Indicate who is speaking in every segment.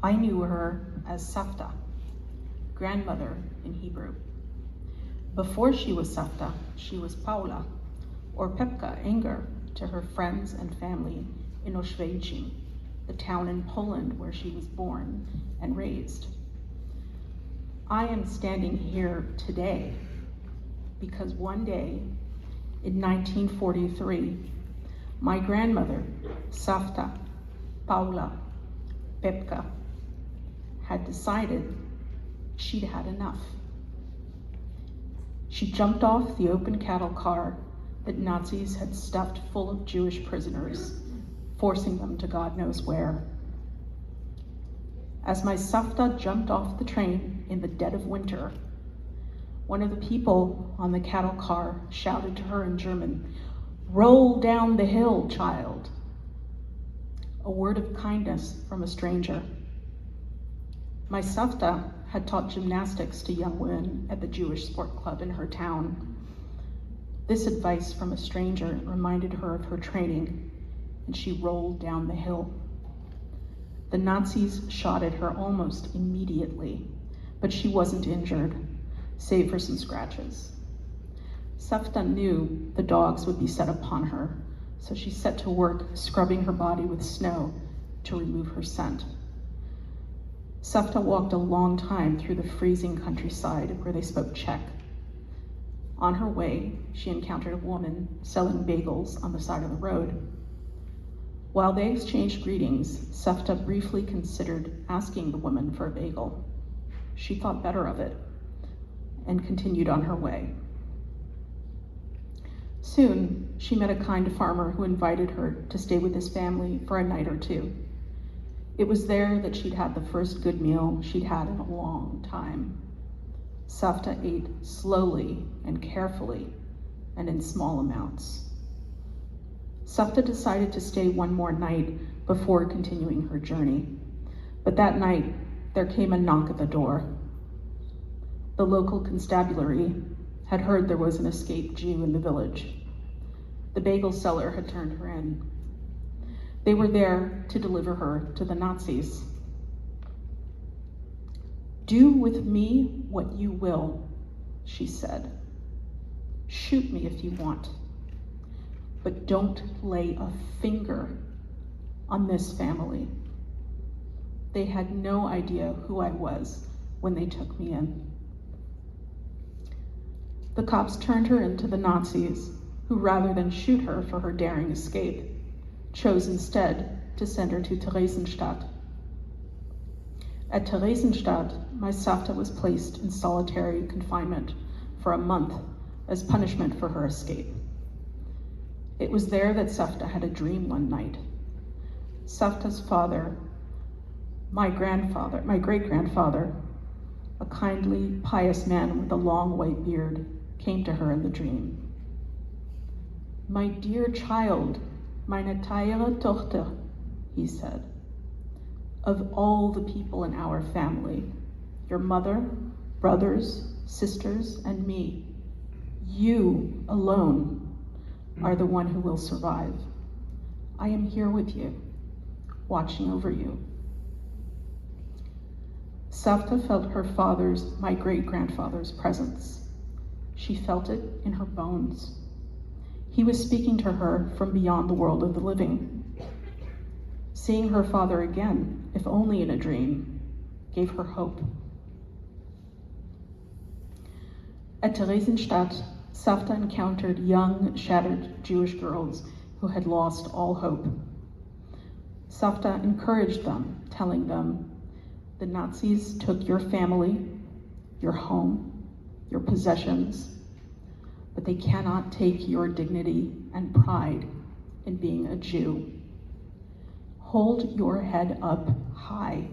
Speaker 1: I knew her as Savta, grandmother in Hebrew. Before she was Savta, she was Paula, or Paula Enger to her friends and family in Oświęcim, the town in Poland where she was born and raised. I am standing here today because one day in 1943, my grandmother, Savta, Paula, Pepka, had decided she'd had enough. She jumped off the open cattle car that Nazis had stuffed full of Jewish prisoners, forcing them to God knows where. As my Savta jumped off the train in the dead of winter, one of the people on the cattle car shouted to her in German, "Roll down the hill, child." A word of kindness from a stranger. My Savta had taught gymnastics to young women at the Jewish sport club in her town. This advice from a stranger reminded her of her training, and she rolled down the hill. The Nazis shot at her almost immediately, but she wasn't injured, save for some scratches. Savta knew the dogs would be set upon her, so she set to work scrubbing her body with snow to remove her scent. Savta walked a long time through the freezing countryside where they spoke Czech. On her way, she encountered a woman selling bagels on the side of the road. While they exchanged greetings, Savta briefly considered asking the woman for a bagel. She thought better of it and continued on her way. Soon, she met a kind farmer who invited her to stay with his family for a night or two. It was there that she'd had the first good meal she'd had in a long time. Savta ate slowly and carefully and in small amounts. Savta decided to stay one more night before continuing her journey. But that night, there came a knock at the door. The local constabulary had heard there was an escaped Jew in the village. The bagel seller had turned her in. They were there to deliver her to the Nazis. "Do with me what you will," she said. "Shoot me if you want, but don't lay a finger on this family." They had no idea who I was when they took me in. The cops turned her into the Nazis, who rather than shoot her for her daring escape, chose instead to send her to Thereisenstadt. At Thereisenstadt, my Savta was placed in solitary confinement for a month as punishment for her escape. It was there that Savta had a dream one night. Savta's father, my great-grandfather, a kindly, pious man with a long white beard, came to her in the dream. "My dear child, meine teure Tochter," he said, "of all the people in our family, your mother, brothers, sisters, and me, you alone are the one who will survive. I am here with you, watching over you." Savta felt her father's, my great-grandfather's presence. She felt it in her bones. He was speaking to her from beyond the world of the living. Seeing her father again, if only in a dream, gave her hope. At Thereisenstadt, Savta encountered young, shattered Jewish girls who had lost all hope. Savta encouraged them, telling them, "The Nazis took your family, your home, your possessions, but they cannot take your dignity and pride in being a Jew. Hold your head up high,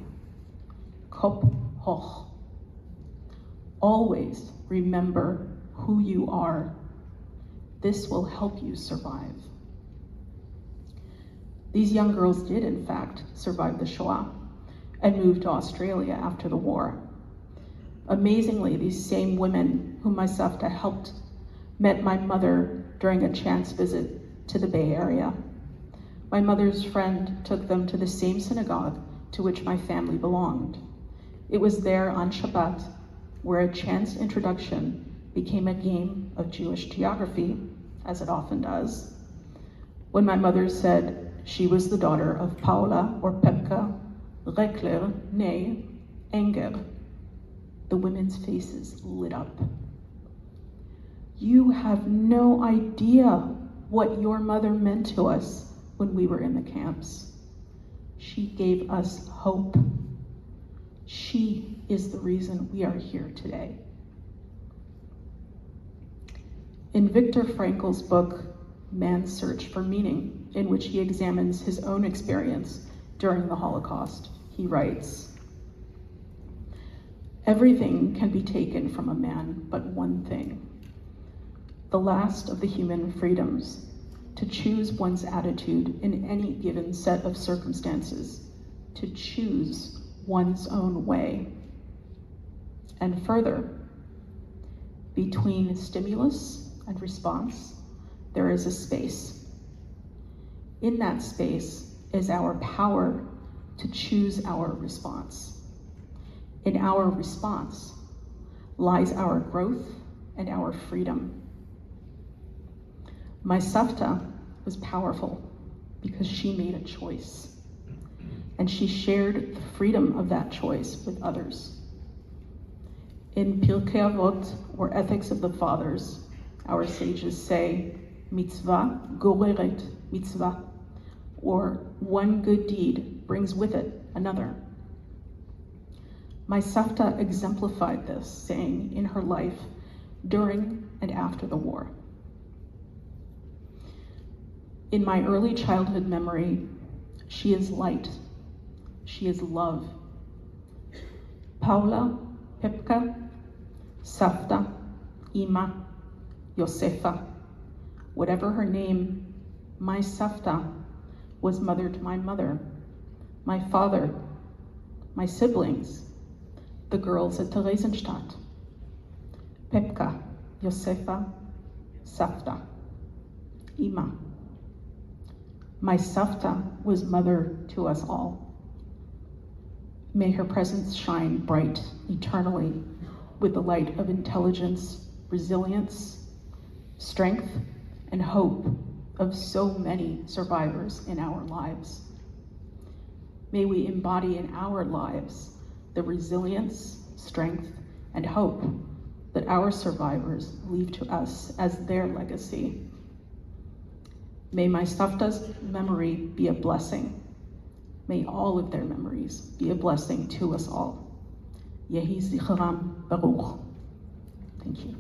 Speaker 1: Kopf hoch. Always remember who you are. This will help you survive." These young girls did, in fact, survive the Shoah and moved to Australia after the war. Amazingly, these same women whom my Savta helped met my mother during a chance visit to the Bay Area. My mother's friend took them to the same synagogue to which my family belonged. It was there on Shabbat where a chance introduction became a game of Jewish geography, as it often does, when my mother said she was the daughter of Paula or Pepka Rekler, née Enger. The women's faces lit up. You have no idea what your mother meant to us when we were in the camps. She gave us hope. She is the reason we are here today. In Viktor Frankl's book, Man's Search for Meaning, in which he examines his own experience during the Holocaust, he writes, "Everything can be taken from a man but one thing, the last of the human freedoms, to choose one's attitude in any given set of circumstances, to choose one's own way." And further, between stimulus and response, there is a space. In that space is our power to choose our response. In our response lies our growth and our freedom. My Savta was powerful because she made a choice, and she shared the freedom of that choice with others. In Pirkei Avot, or Ethics of the Fathers, our sages say, mitzvah goreret mitzvah, or one good deed brings with it another. My Savta exemplified this saying in her life during and after the war. In my early childhood memory, she is light, she is love. Paula, Pepka, Savta, Ima, Josefa, whatever her name, my Savta was mother to my mother, my father, my siblings, the girls at Thereisenstadt. Pepka, Josefa, Savta, Ima. My Savta was mother to us all. May her presence shine bright eternally with the light of intelligence, resilience, strength, and hope of so many survivors in our lives. May we embody in our lives the resilience, strength, and hope that our survivors leave to us as their legacy. May my Savta's memory be a blessing. May all of their memories be a blessing to us all. Yehi Zichram Baruch. Thank you.